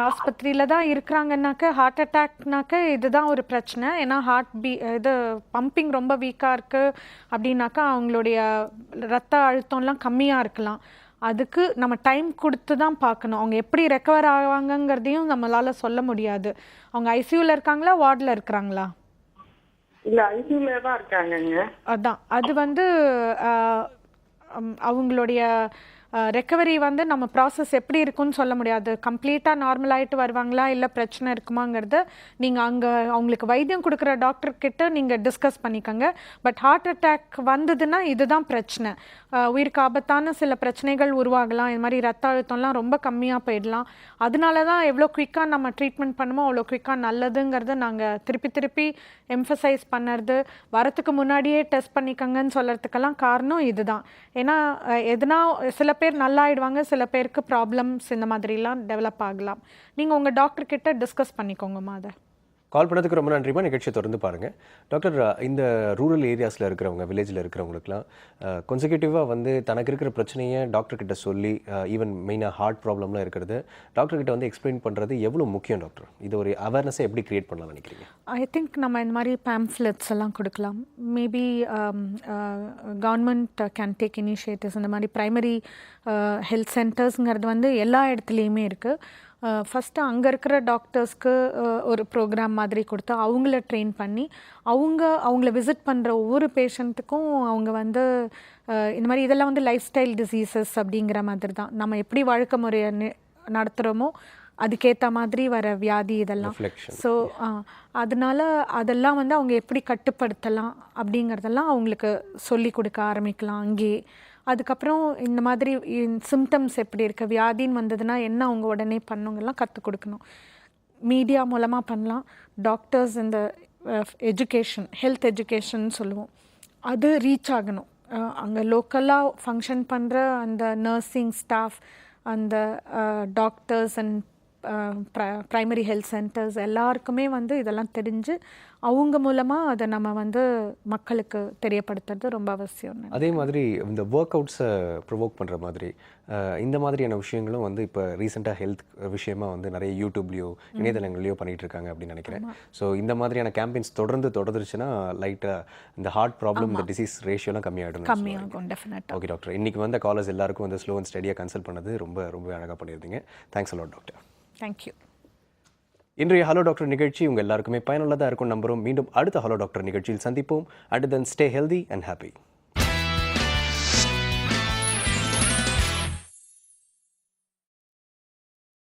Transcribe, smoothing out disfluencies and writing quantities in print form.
ஆஸ்பத்திரியில் தான் இருக்கிறாங்கன்னாக்க ஹார்ட் அட்டாக்னாக்க இதுதான் ஒரு பிரச்சனை. ஏன்னா இது பம்பிங் ரொம்ப வீக்காக இருக்குது அப்படின்னாக்கா அவங்களுடைய ரத்த அழுத்தம்லாம் கம்மியாக இருக்கலாம். அதுக்கு நம்ம டைம் கொடுத்து தான் பார்க்கணும். அவங்க எப்படி ரெக்கவர் ஆவாங்கங்கிறதையும் நம்மளால் சொல்ல முடியாது. அவங்க ஐசியூவில் இருக்காங்களா, வார்டில் இருக்கிறாங்களா? இல்லை, ஐசியூவில் தான் இருக்காங்கங்க. அதான் அது அவங்களுடைய ரெக்கவரி நம்ம ப்ராசஸ் எப்படி இருக்குன்னு சொல்ல முடியாது. கம்ப்ளீட்டாக நார்மல் ஆகிட்டு வருவாங்களா இல்லை பிரச்சனை இருக்குமாங்கிறத நீங்கள் அங்கே அவங்களுக்கு வைத்தியம் கொடுக்குற டாக்டர்கிட்ட நீங்கள் டிஸ்கஸ் பண்ணிக்கோங்க. பட் ஹார்ட் அட்டாக் வந்ததுன்னா இதுதான் பிரச்சனை. உயிருக்கு ஆபத்தான சில பிரச்சனைகள் உருவாகலாம். இது மாதிரி ரத்த அழுத்தம்லாம் ரொம்ப கம்மியாக போயிடலாம். அதனால தான் எவ்வளோ குயிக்காக நம்ம ட்ரீட்மெண்ட் பண்ணுமோ அவ்வளோ குயிக்காக நல்லதுங்கிறத நாங்கள் திருப்பி திருப்பி எம்ஃபசைஸ் பண்ணுறது, வரத்துக்கு முன்னாடியே டெஸ்ட் பண்ணிக்கோங்கன்னு சொல்கிறதுக்கெல்லாம் காரணம் இதுதான். ஏன்னா எதுனா சில பேர் நல்லாயிடுவாங்க, சில பேருக்கு ப்ராப்ளம்ஸ் இந்த மாதிரிலாம் டெவலப் ஆகலாம். நீங்கள் உங்கள் டாக்டர்கிட்ட டிஸ்கஸ் பண்ணிக்கோங்கம்மா. அதை கால் பண்ணதுக்கு ரொம்ப நன்றிமா. நிகழ்ச்சியை தொடர்ந்து பாருங்கள். டாக்டர், இந்த ரூரல் ஏரியாஸில் இருக்கிறவங்க, வில்லேஜில் இருக்கிறவங்களுக்குலாம் கொன்சிக்யூட்டிவாக தனக்கு இருக்கிற பிரச்சனையை டாக்டர்கிட்ட சொல்லி, ஈவன் மெயினாக ஹார்ட் ப்ராப்ளம்லாம் இருக்கிறது டாக்டர்கிட்ட எக்ஸ்பிளைன் பண்ணுறது எவ்வளோ முக்கியம் டாக்டர்? இது ஒரு அவேர்னஸை எப்படி க்ரியேட் பண்ணலாம்னு நினைக்கிறீங்க? ஐ திங்க் நம்ம இந்த மாதிரி பேம்ஃப்லெட்ஸ் எல்லாம் கொடுக்கலாம். Maybe government can take initiatives. இந்த மாதிரி ப்ரைமரி ஹெல்த் சென்டர்ஸுங்கிறது எல்லா இடத்துலையுமே இருக்குது. ஃபஸ்ட்டு அங்கே இருக்கிற டாக்டர்ஸ்க்கு ஒரு ப்ரோக்ராம் மாதிரி கொடுத்து அவங்கள ட்ரெயின் பண்ணி அவங்கள விசிட் பண்ணுற ஒவ்வொரு பேஷண்ட்டுக்கும் அவங்க இந்த மாதிரி இதெல்லாம் லைஃப் ஸ்டைல் டிசீசஸ் அப்படிங்கிற மாதிரி தான். நம்ம எப்படி வாழ்க்கை முறையை நடத்துகிறோமோ அதுக்கேற்ற மாதிரி வர வியாதி இதெல்லாம். ஸோ அதனால் அதெல்லாம் அவங்க எப்படி கட்டுப்படுத்தலாம் அப்படிங்கிறதெல்லாம் அவங்களுக்கு சொல்லி கொடுக்க ஆரம்பிக்கலாம் அங்கேயே. அதுக்கப்புறம் இந்த மாதிரி சிம்டம்ஸ் எப்படி இருக்குது, வியாதின்னு வந்ததுன்னா என்ன அவங்க உடனே பண்ணுங்கெல்லாம் கற்றுக் கொடுக்கணும். மீடியா மூலமாக பண்ணலாம். டாக்டர்ஸ் இந்த எஜுகேஷன், ஹெல்த் எஜுகேஷன் சொல்லுவோம், அது ரீச் ஆகணும். அங்கே லோக்கலாக ஃபங்க்ஷன் பண்ணுற அந்த நர்சிங் ஸ்டாஃப், அந்த doctors and primary health centres எல்லாருக்குமே இதெல்லாம் தெரிஞ்சு அவங்க மூலமாக அதை நம்ம மக்களுக்கு தெரியப்படுத்துறது ரொம்ப அவசியம். அதே மாதிரி இந்த ஒர்க் அவுட்ஸை ப்ரொவோக் பண்ணுற மாதிரி இந்த மாதிரியான விஷயங்களும் இப்போ ரீசெண்டாக ஹெல்த் விஷயமா நிறைய யூடியூப்லேயோ இணையதளங்கள்லையோ பண்ணிகிட்டு இருக்காங்க அப்படின்னு நினைக்கிறேன். ஸோ இந்த மாதிரியான கேம்பெயின்ஸ் தொடர்ந்துருச்சுன்னா லைட்டாக இந்த ஹார்ட் ப்ராப்ளம், இந்த டிசீஸ் ரேஷியோலாம் கம்மியாகும். டெஃபினட்டாக. ஓகே டாக்டர், இன்றைக்கி காலர்ஸ் எல்லாருக்கும் ஸ்லோ அண்ட் ஸ்டடியாக கன்சல்ட் பண்ணது ரொம்ப ரொம்ப அழகாக பண்ணியிருந்தீங்க. Thanks a lot doctor. தேங்க்யூ. இன்றைய ஹலோ டாக்டர் நிகழ்ச்சி உங்கள் எல்லாருக்குமே பயனுள்ளதாக இருக்கும் நம்புகிறோம். மீண்டும் அடுத்த ஹலோ டாக்டர் நிகழ்ச்சியில் சந்திப்போம். At then stay healthy and happy.